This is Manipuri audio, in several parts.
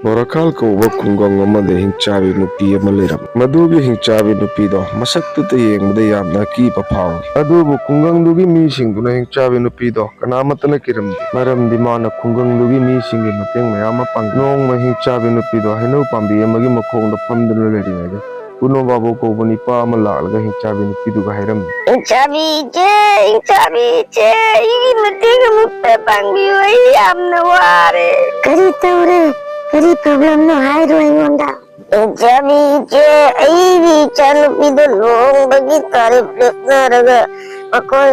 Morakal kauba khungang amada hingchabi nupi ama leiram. Madugi hingchabi nupido masaktuta yengbada yamna kiba phawi. Adubu khungangdugi misingduna hingchabi nupido kanamatana kiramdi. Maramdi mana khungangdugi misingi mateng mayama pang nongma hingchabi nupido hainau pambi amagi makhongda phamduna leringayda. Kuno babu kauba nipa ama laglaga hingchabi nupiduga hairamdi. Hingchabi che, igi mateng amukta pangbiyo ay yamna ware. Kari taure. Kari problem no hai ro ingonda. Hingchabi che, ay chanupido long bagi tarif naraga. Makoy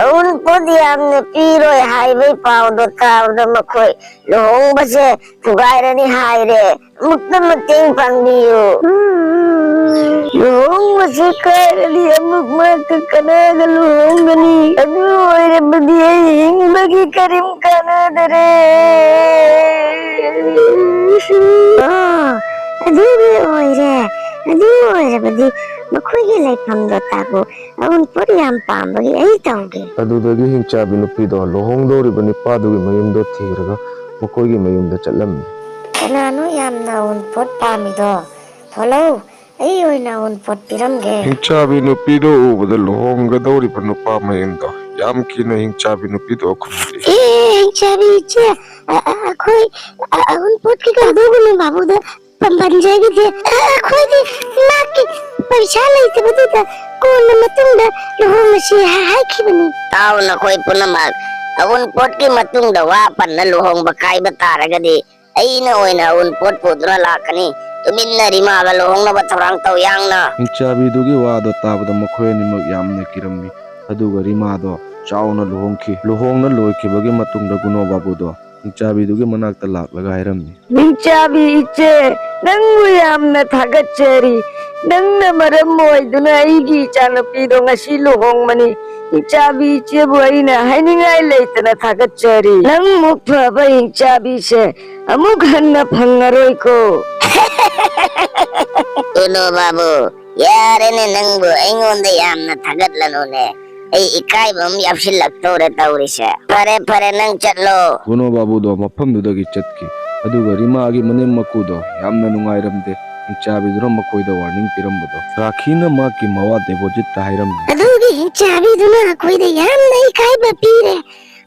un pod yamna piro hai bay paudo tawda makoy long base tugaira ni hai re. Mukta mateng pangbiyo. Long base kaira li amuk maka kanaga long gani. Adu oire badi ay hing bagi karim kanadare. Aduh oire badi makoy lay pamdo tago aun pori am pambagi ay tawge. Adudagi hingchabi nupido lohongdoriba nipadugi mayumdo thiraga makoygi mayumda chatlammi. Kanano yamna un pot pamido. Tholo ay oina un pot piramge. Hingchabi nupido ubada lohonggadoriba nupa mayumdo yam kina hingchabi nupido khumdi. Hingchabi che akoy un pot ki kadugo ni babuda pambanjagi de akoy di maki paisa laite badita kona matungda lohongasi haikibani. Tao na koy punamak un pot ki matungda wapan na lohong bakay bataragadi ay na oina un pot pudra lakani. Tuminna rimaga lohong na batarang tawyang na. Hingchabi dugi wado tabada makoy nimag yamna kirammi. Aduga rimado chauna lohongki lohongna loikibagi matungda guno babudo hingchabi dugi manakta laklaga hairamni. Hingchabi che nangbu yamna thagachari nangna maram moiduna aigi chanupido ngasi lohongmani. Hingchabi che bu aina hainingai leitana thagachari nang muk phaba hingchabi che amuk hanna phangaroi ko. Uno babu yare ne nangbu aingonde yamna thagatlanu ne. Ay ikai bam yapsilak tore taurisha. Pare nang chatlo. Kuno babudo mafamdudagi chatki aduga rimagi manem makudo yamna nungairamde hingchabi dura makoyda warning pirambudo rakhina maki mawa deposit ta hairamni. Adugi hingchabi duna akoyda yamna ikai ba pire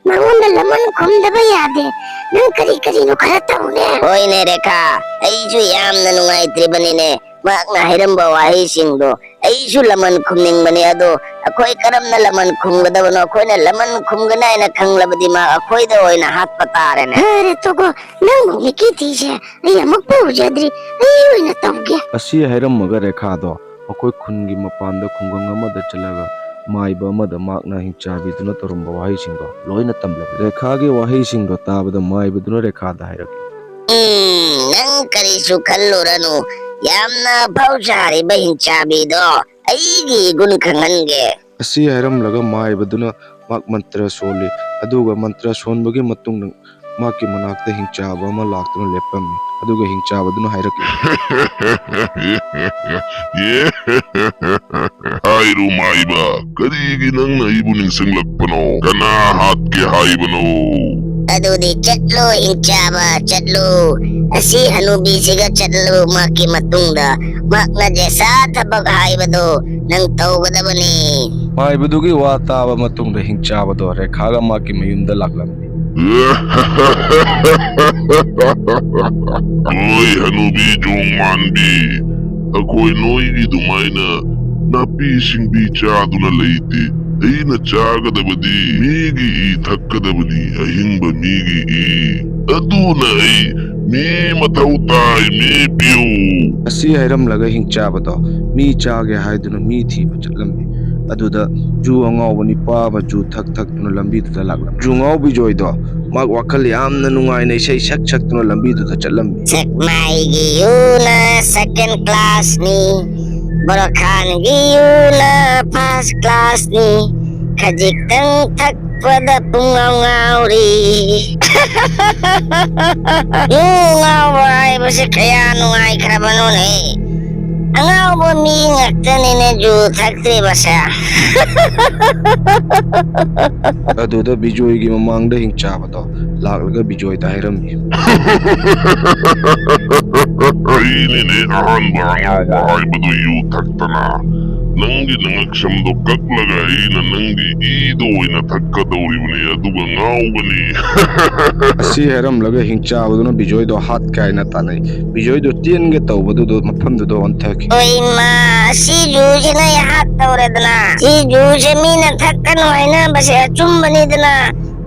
mangonda laman khumdaba yade nang kari no khara taune. Hoine Rekha aisu yamna nungaitribani ne makna hairamba wahi singdo aisu laman khumning bani ado akoy karam na laman khumgadabano akoy na laman khumgana ina khanglabadi ma akoy da oina hat patare ne. Are togo nang mikiti je ay amuk pujadri ay oina tawge. Asi hairammaga Rekhado akoy khungi mapanda khungang amada chalaga maiba amada makna hingchabi duna torumba wahi singdo loina tamlabi. Rekhagi wahi singdo tabada maiba duna Rekhada hairaki. Nang karisu kalluranu yamna pausari ba hingchabi do aigi gun khangange. Asi hairamlaga maiba duna mak mantra soli aduga mantra sonbagi matung maki manakta hingchaba ama laktuna lepammi aduga hingchaba duna hairaki. Hairu maiba karigi nang naibu ningsanglagpano kana hatke haibano. Adudi chatlo hingchaba chatlo asi hanubi siga chatlo maki matungda makna jesa thabag haibado nang tawgadabani. Maiba dugi wa taba matungda hingchaba do Rekhaga maki mayumda laklamni. Oy hanubi jong manbi akoy noigi dumaina napising bichaduna leite ay na chagadabadi migi I thakkadabani ahingba migi I aduna ay mi matawtay mi piyo. Asi hairamlaga hingchaba do mi chage haiduna mi thiba chatlamni aduda ju angawba nipaba ju thak tuna lambi duda laklam. Ju ngawbi joydo mak wakhal yamna nungaina isai sak tuna lambi duda chatlamni. Sakmaigi yuna second class ni Borakhan giyuna first class ni Kajiktang takpada pungaw-ngawri. Yung ngaway basi kaya nungay karabanon eh. Angaw mi ngaktanine ju thakti basa. ꯑꯗꯨꯗ ꯕꯤꯖꯣꯏꯒꯤ ꯃꯃꯥꯡꯗ ꯍꯤꯡꯆꯥꯕꯗꯣ ꯂꯥꯛꯂꯒ ꯕꯤꯖꯣꯏꯗ ꯍꯥꯏꯔꯝꯃꯤ, ꯑꯩꯅꯤꯅꯦ ꯑꯍꯥꯟꯕ ꯑꯉꯥꯎꯕ ꯍꯥꯏꯕꯗꯨ ꯌꯨ ꯊꯛꯇꯅ ꯅꯪꯒꯤ ꯅꯉꯛꯁꯝꯗꯣ ꯀꯛꯂꯒ ꯑꯩꯅ ꯅꯪꯒꯤ ꯏꯗꯣ ꯑꯣꯏꯅ ꯊꯛꯀꯗꯧꯔꯤꯕꯅꯤ ꯑꯗꯨꯒ ꯉꯥꯎꯒꯅꯤ. ꯑꯁꯤ ꯍꯥꯏꯔꯝꯂꯒ ꯍꯤꯡꯆꯥꯕꯗꯨꯅ ꯕꯤꯖꯣꯏꯗꯣ ꯍꯥꯠꯀꯦ ꯍꯥꯏꯅ ꯇꯥꯟꯅꯩ. ꯕꯤꯖꯣꯏꯗꯣ ꯆꯦꯟꯒꯦ ꯇꯧꯕꯗꯨꯗ ꯃꯐꯝꯗꯨꯗ ꯑꯣꯟꯊꯈꯤ. Oima, si jujina yahat tauredana. Si juje mina thakkan hoina base achumbanidana.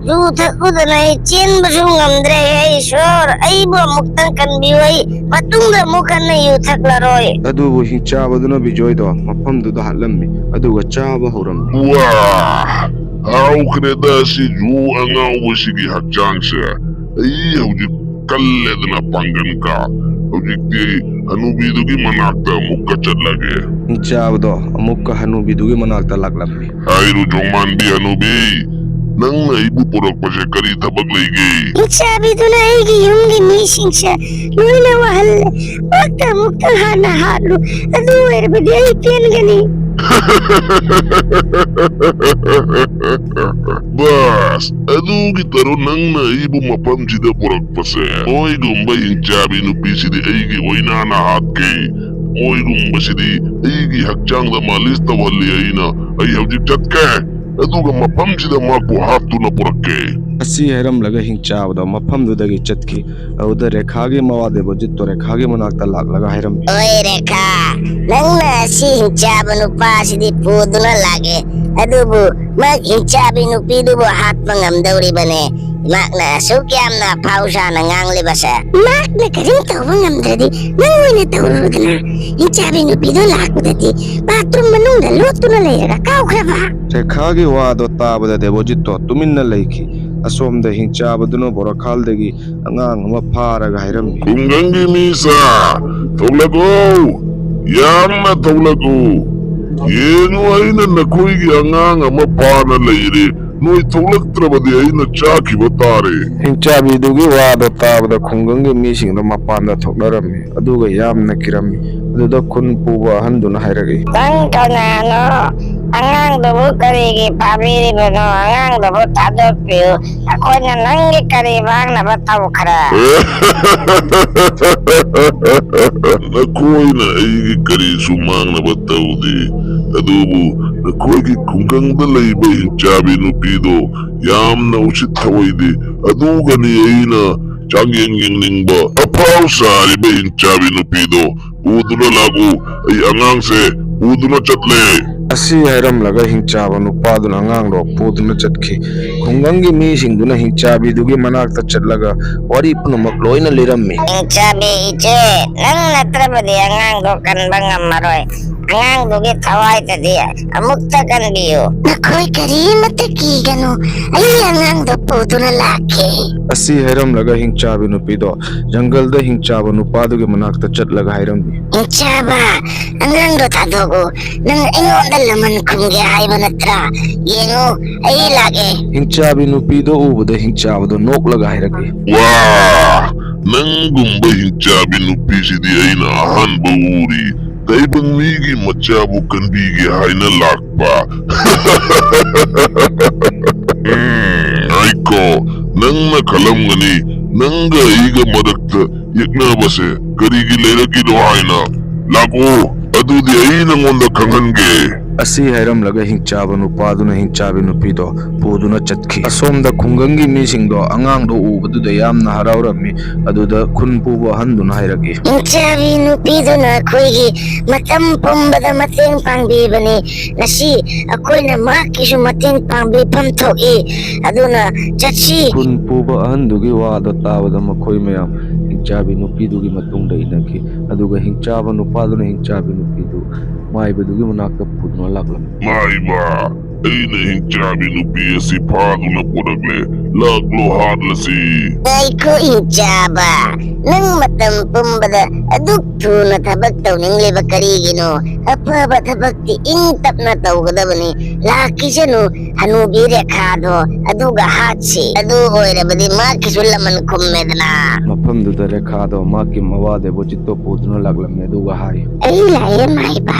Ju thakudana chen basu ngamdre hey shor. Aibu muktan kanbiwai. Matungda mukanna yu thaklaroi. ꯑꯗꯨꯕꯨ ꯍꯤꯡꯆꯥꯕꯗꯨꯅ ꯕꯤꯖꯣꯏꯗꯣ ꯃꯐꯝꯗꯨꯗ ꯍꯥꯠꯂꯝꯃꯤ ꯑꯗꯨꯒ ꯆꯥꯕ ꯍꯧꯔꯝꯃꯤ. ꯋꯥ ꯍꯥꯎꯈ꯭ꯔꯦꯗ ꯁꯤ ꯖꯨ ꯑꯉꯥꯎꯕꯁꯤꯒꯤ ꯍꯛꯆꯥꯡꯁꯦ. ꯑꯩ ꯍꯧꯖꯤꯛ ꯀꯜꯂꯦꯗꯅ ꯄꯥꯡꯒꯟꯒ. ꯍꯧꯖꯤꯛꯇꯤ ꯍꯅꯨꯕꯤꯗꯨꯒꯤ ꯃꯅꯥꯛꯇ ꯑꯃꯨꯛꯀ ꯆꯠꯂꯒꯦ. ꯍꯤꯡꯆꯥꯕꯗꯣ ꯑꯃꯨꯛꯀ ꯍꯅꯨꯕꯤꯗꯨꯒꯤ ꯃꯅꯥꯛꯇ ꯂꯥꯛꯂꯝꯃꯤ. ꯍꯥꯏꯔꯨ ꯖꯣꯡꯃꯥꯟꯕꯤ ꯍꯅꯨꯕꯤ, ꯅꯪꯅ ꯑꯩꯕꯨ ꯄꯨꯔꯛꯄꯁꯦ ꯀꯔꯤ ꯊꯕꯛ ꯂꯩꯒꯦ? Iksabiduna aigi yumgi misingse. Loina wahalle. Mukta hana hatlu. Adu erbadi ay pengani. Bas, adugi taro nangna aibu mapamsida purakpase. Oigumba hingchabi nupisidi aigi oinana hatke. Oigumba sidi aigi hakchangda malista walli aina. Ay hawjik chatke. Aduga mapamsida maku hatuna purakke. ꯑꯁꯤ ꯍꯥꯏꯔꯝꯂꯒ ꯍꯤꯡꯆꯥꯕꯗꯣ ꯃꯐꯝꯗꯨꯗꯒꯤ ꯆꯠꯈꯤ. ꯑꯗꯨꯗ ꯔꯦꯈꯥꯒꯤ ꯃꯋꯥ ꯗꯦꯕꯣꯖꯤꯠꯇꯣ ꯔꯦꯈꯥꯒꯤ ꯃꯅꯥꯛꯇ ꯂꯥꯛꯂꯒ ꯍꯥꯏꯔꯝꯃꯤ, Oi Rekha, nangna si hinchaba nupa sidi puduna lage. Adubu, mag hinchabi nupidubu hatma ngamdauribane. Makna sukyamna pausa na nganglibasa. Makna karing tawang ngamdradi, nangoy tawrudana. Hinchabi nupidu lakudadi. Bathroom manungda luto na layraga kawkraba. ꯔꯦꯈꯥꯒꯤ ꯋꯥꯗꯣ ꯇꯥꯕꯗ ꯗꯦꯕꯣꯖꯤꯠꯇꯣ ꯇꯨꯃꯤꯟꯅ ꯂꯩꯈꯤ. ꯑꯁꯣꯝꯗ ꯍꯤꯡꯆꯥꯕꯗꯨꯅ ꯕꯣꯔꯈꯥꯜꯗꯒꯤ ꯑꯉꯥꯡ ꯑꯃ ꯐꯥꯔꯒ ꯍꯥꯏꯔꯝꯃꯤ, Kungangi misa, tawlago, yamna tawlago. Yengu aina nakoigi angang ama paana layre. Noi tawlaktrabadi aina chakiba tare. ꯍꯤꯡꯆꯥꯕꯤꯗꯨꯒꯤ ꯋꯥꯗꯣ ꯇꯥꯕꯗ ꯈꯨꯡꯒꯪꯒꯤ ꯃꯤꯁꯤꯡꯗꯣ ꯃꯄꯥꯟꯗ ꯊꯣꯛꯅꯔꯝꯃꯤ ꯑꯗꯨꯒ ꯌꯥꯝꯅ ꯀꯤꯔꯝꯃꯤ. ꯑꯗꯨꯗ ꯈꯨꯟ ꯄꯨꯕ ꯑꯍꯟꯗꯨꯅ ꯍꯥꯏꯔꯛꯏ, Nang kanano, angang karigi pabiribano, angang tadopyo. Ako na nangi karibang nabatawkara. Nakoina aigi kari sumang nabatawdi. Adubu, nakoigi kungangda layba hinchabi nupido. Yamna usit tawaydi. Adugani aina changyang ningba. Apaw sari ba hinchabi nupido. Uduna lagu ay angang se uduna chatle. ꯑꯁꯤ ꯍꯥꯏꯔꯝꯂꯒ ꯍꯤꯡꯆꯥꯕ ꯅꯨꯄꯥꯗꯨꯅ ꯑꯉꯥꯡꯗꯣ ꯄꯨꯗꯨꯅ ꯆꯠꯈꯤ. ꯈꯨꯡꯒꯪꯒꯤ ꯃꯤꯁꯤꯡꯗꯨꯅ ꯍꯤꯡꯆꯥꯕꯤꯗꯨꯒꯤ ꯃꯅꯥꯛꯇ ꯆꯠꯂꯒ ꯋꯥꯔꯤ ꯄꯨꯝꯅꯃꯛ ꯂꯣꯏꯅ ꯂꯤꯔꯝꯃꯤ. Hinchabi iche, nang natrabadi angang kanbang amaroi. Angang thawai tadi amukta kanbiyo. Nakoy karimata kigano, ay angang puduna laki. ꯑꯁꯤ ꯍꯥꯏꯔꯝꯂꯒ ꯍꯤꯡꯆꯥꯕꯤ ꯅꯨꯄꯤꯗꯣ ꯖꯪꯒꯜꯗ ꯍꯤꯡꯆꯥꯕ ꯅꯨꯄꯥꯗꯨꯒꯤ ꯃꯅꯥꯛꯇ ꯆꯠꯂꯒ ꯍꯥꯏꯔꯝꯃꯤ, Hinchaba, angang tadogo, nang ingonda laman kumge haiba natra. Yengo, ay lagi. ꯍꯤꯡꯆꯥꯕꯤ ꯅꯨꯄꯤꯗꯣ ꯎꯕꯗ ꯍꯤꯡꯆꯥꯕꯗꯣ ꯅꯣꯛꯂꯒ ꯍꯥꯏꯔꯛꯏ, Wah, nanggumba hinchabi nupisidi aina ahanba uri. Kaibang migi machabu kanbigi haina lakpa. Aiko, nang nakalam ngani, nangga iga madakta yaknabase, karigi leraki do haina. Lago, adudi aina ngonda kangange. ꯑꯁꯤ ꯍꯥꯏꯔꯝꯂꯒ ꯍꯤꯡꯆꯥꯕ ꯅꯨꯄꯥꯗꯨꯅ ꯍꯤꯡꯆꯥꯕꯤ ꯅꯨꯄꯤꯗꯣ ꯄꯨꯗꯨꯅ ꯆꯠꯈꯤ. ꯑꯁꯣꯝꯗ ꯈꯨꯡꯒꯪꯒꯤ ꯃꯤꯁꯤꯡꯗꯣ ꯑꯉꯥꯡꯗꯣ ꯎꯕꯗꯨꯗ ꯌꯥꯝꯅ ꯍꯔꯥꯎꯔꯝꯃꯤ. ꯑꯗꯨꯗ ꯈꯨꯟ ꯄꯨꯕ ꯑꯍꯟꯗꯨꯅ ꯍꯥꯏꯔꯛꯏ, Hinchabi nupiduna akoigi matam pumbada mateng pangbibani. Nasi akoina makisu mateng pangbipam thoki. Aduna chatsi. ꯈꯨꯟ ꯄꯨꯕ ꯑꯍꯟꯗꯨꯒꯤ ꯋꯥꯗꯣ ꯇꯥꯕꯗ ꯃꯈꯣꯏ ꯃꯌꯥꯝ ꯍꯤꯡꯆꯥꯕꯤ ꯅꯨꯄꯤꯗꯨꯒꯤ ꯃꯇꯨꯡꯗ ꯏꯟꯅꯈꯤ. ꯑꯗꯨꯒ ꯍꯤꯡꯆꯥꯕ ꯅꯨꯄꯥꯗꯨꯅ ꯍꯤꯡꯆꯥꯕꯤ ꯅꯨꯄꯤꯗꯨ ꯃꯥꯏꯕꯗꯨꯒꯤ ꯃꯅꯥꯛꯇ ꯄꯨꯗꯨꯅ ꯂꯥꯛꯂꯝꯃꯤ. Maiba, ꯑꯩꯅ ꯍꯤꯡꯆꯥꯕꯤ ꯅꯨꯄꯤ ꯑꯁꯤ ꯐꯥꯗꯨꯅ ꯄꯨꯔꯛꯂꯦ ꯂꯥꯛꯂꯣ ꯍꯥꯠꯂꯁꯤ ꯉꯥꯏꯈꯣ ꯍꯤꯡꯆꯥꯕ ꯅꯪ ꯃꯇꯝ ꯄꯨꯝꯕꯗ ꯑꯗꯨꯛ ꯊꯨꯅ ꯊꯕꯛ ꯇꯧꯅꯤꯡꯂꯤꯕ ꯀꯔꯤꯒꯤꯅꯣ ꯑꯐꯕ ꯊꯕꯛꯇꯤ ꯏꯪ ꯇꯞꯅ ꯇꯧꯒꯗꯕꯅꯤ ꯂꯥꯛꯈꯤꯁꯅꯨ ꯍꯅꯨꯕꯤ ꯔꯦꯈꯥꯗꯣ ꯑꯗꯨꯒ ꯍꯥꯠꯁꯤ ꯑꯗꯨ ꯑꯣꯏꯔꯕꯗꯤ ꯃꯥꯒꯤꯁꯨ ꯂꯃꯟ ꯈꯨꯝꯃꯦꯗꯅ ꯃꯐꯝꯗꯨꯗ ꯔꯦꯈꯥꯗꯣ ꯃꯥꯒꯤ ꯃꯋꯥ ꯗꯦꯕꯣꯖꯤꯠꯇꯣ ꯄꯨꯗꯨꯅ ꯂꯥꯛꯂꯝꯃꯦ ꯑꯗꯨꯒ ꯍꯥꯏ ꯑꯩ ꯂꯥꯛꯑꯦ ꯃꯥꯏꯕ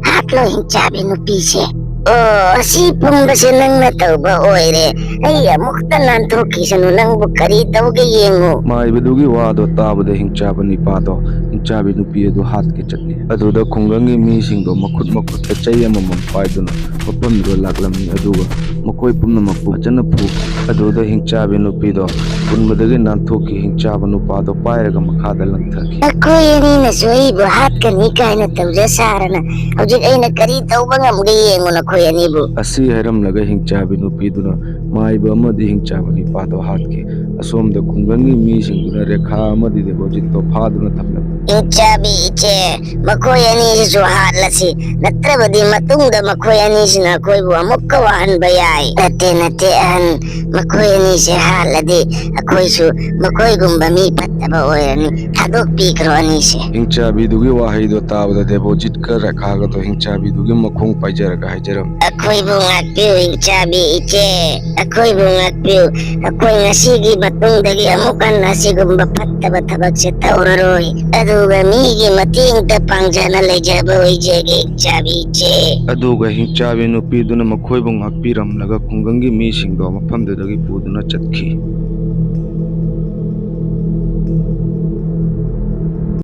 ꯍꯥꯠꯂꯣ ꯍꯤꯡꯆꯥꯕꯤ ꯅꯨꯄꯤꯁꯦ ꯑꯣ ꯑꯁꯤ ꯄꯨꯝꯕꯁꯦ ꯅꯪꯅ ꯇꯧꯕ ꯑꯣꯏꯔꯦ ꯑꯩ ꯑꯃꯨꯛꯇ ꯅꯥꯟꯊꯣꯛꯈꯤꯁꯅꯨ ꯅꯪꯕꯨ ꯀꯔꯤ ꯇꯧꯒꯦ ꯌꯦꯡꯉꯨ ꯃꯥꯏꯕꯗꯨꯒꯤ ꯋꯥꯗꯣ ꯇꯥꯕꯗ ꯍꯤꯡꯆꯥꯕ ꯅꯤꯄꯥꯗꯣ ꯍꯤꯡꯆꯥꯕꯤ ꯅꯨꯄꯤ ꯑꯗꯨ ꯍꯥꯠꯀꯦ ꯆꯠꯂꯤ ꯑꯗꯨꯗ ꯈꯨꯡꯒꯪꯒꯤ ꯃꯤꯁꯤꯡꯗꯣ ꯃꯈꯨꯠꯇ ꯆꯩ ꯑꯃꯃꯝ ꯄꯥꯏꯗꯨꯅ ꯃꯐꯝꯗꯨꯗ ꯂꯥꯛꯂꯝꯃꯤ ꯑꯗꯨꯒ ꯃꯈꯣꯏ ꯄꯨꯝꯅꯃꯛꯄꯨ ꯐꯖꯅ ꯐꯨꯈꯤ ꯑꯗꯨꯗ ꯍꯤꯡꯆꯥꯕꯤ ꯅꯨꯄꯤꯗꯣ ꯄꯨꯟꯕꯗꯒꯤ ꯅꯥꯟꯊꯣꯛꯈꯤ ꯍꯤꯡꯆꯥꯕ ꯅꯨꯄꯥꯗꯣ ꯄꯥꯏꯔꯒ ꯃꯈꯥꯗ ꯂꯪꯊꯈꯤ ꯑꯩꯈꯣꯏ ꯑꯅꯤꯅꯁꯨ ꯑꯩꯕꯨ ꯍꯥꯠꯀꯅꯤ ꯀꯥꯏꯅ ꯇꯧꯖ ꯁꯥꯔꯅ ꯍꯧꯖꯤꯛ ꯑꯩꯅ ꯀꯔꯤ ꯇꯧꯕ ꯉꯝꯒꯦ ꯌꯦꯡꯉꯨ ꯅꯈꯣꯏ ꯑꯅꯤꯕꯨ ꯑꯁꯤ ꯍꯥꯏꯔꯝꯂꯒ ꯍꯤꯡꯆꯥꯕꯤ ꯅꯨꯄꯤꯗꯨꯅ ꯃꯥꯏꯕ ꯑꯃꯗꯤ ꯍꯤꯡꯆꯥꯕ ꯅꯤꯄꯥꯗꯣ ꯍꯥꯠꯈꯤ ꯑꯁꯣꯝꯗ ꯈꯨꯡꯒꯪꯒꯤ ꯃꯤꯁꯤꯡꯗꯨꯅ ꯔꯦꯈꯥ ꯑꯃꯗꯤ ꯗꯦꯕꯣꯖꯤꯠꯇꯣ ꯐꯥꯗꯨꯅ ꯊꯝꯂꯝꯃꯤ ꯍꯤꯡꯆꯥꯕꯤ ꯏꯆꯦ ꯃꯈꯣꯏ ꯑꯅꯤꯁꯤꯁꯨ ꯍꯥꯠꯂꯁꯤ ꯅꯠꯇ꯭ꯔꯕꯗꯤ ꯃꯇꯨꯡꯗ ꯃꯈꯣꯏ ꯑꯅꯤꯁꯤꯅ ꯑꯩꯈꯣꯏꯕꯨ ꯑꯃꯨꯛꯀ ꯋꯥꯍꯟꯕ ꯌꯥꯏ ꯅꯠꯇꯦ ꯑꯍꯟ ꯃꯈꯣꯏ ꯑꯅꯤꯁꯦ ꯍꯥꯠꯂꯗꯤ ꯑꯩꯈꯣꯏꯁꯨ ꯃꯈꯣꯏꯒꯨꯝꯕ ꯃꯤ ꯐꯠꯇꯕ ꯑꯣꯏꯔꯅꯤ ꯊꯥꯗꯣꯛꯄꯤꯈ꯭ꯔꯣ ꯑꯅꯤꯁꯦ ꯍꯤꯡꯆꯥꯕꯤꯗꯨꯒꯤ ꯋꯥꯍꯩꯗꯣ ꯇꯥꯕꯗ ꯗꯦꯕꯣꯖꯤꯠꯀ ꯔꯦꯈꯥꯒꯗꯣ ꯍꯤꯡꯆꯥꯕꯤꯗꯨꯒꯤ ꯃꯈꯣꯡ ꯄꯥꯏꯖꯔꯒ ꯍꯥꯏꯖꯔꯝꯃꯤ ꯑꯩꯈꯣꯏꯕꯨ ꯉꯥꯛꯄꯤꯌꯨ ꯍꯤꯡꯆꯥꯕꯤ ꯏꯆꯦ ꯑꯩꯈꯣꯏꯕꯨ ꯉꯥꯛꯄꯤꯌꯨ ꯑꯩꯈꯣꯏ ꯉꯁꯤꯒꯤ ꯃꯇꯨꯡꯗꯒꯤ ꯑꯃꯨꯛ ꯍꯟꯅ ꯑꯁꯤꯒꯨꯝꯕ ꯐꯠꯇꯕ ꯊꯕꯛꯁꯦ ꯇꯧꯔꯔꯣꯏ ꯑꯗꯨꯒ ꯃꯤꯒꯤ ꯃꯇꯦꯡꯇ ꯄꯥꯡꯖꯅ ꯂꯩꯖꯕ ꯑꯣꯏꯖꯒꯦ ꯍꯤꯡꯆꯥꯕꯤ ꯏꯆꯦ ꯑꯗꯨꯒ ꯍꯤꯡꯆꯥꯕꯤ ꯅꯨꯄꯤꯗꯨꯅ ꯃꯈꯣꯏꯕꯨ ꯉꯥꯛꯄꯤꯔꯝꯂꯒ ꯈꯨꯡꯒꯪꯒꯤ ꯃꯤꯁꯤꯡꯗꯣ ꯃꯐꯝꯗꯨꯗꯒꯤ ꯄꯨꯗꯨꯅ ꯆꯠꯈꯤ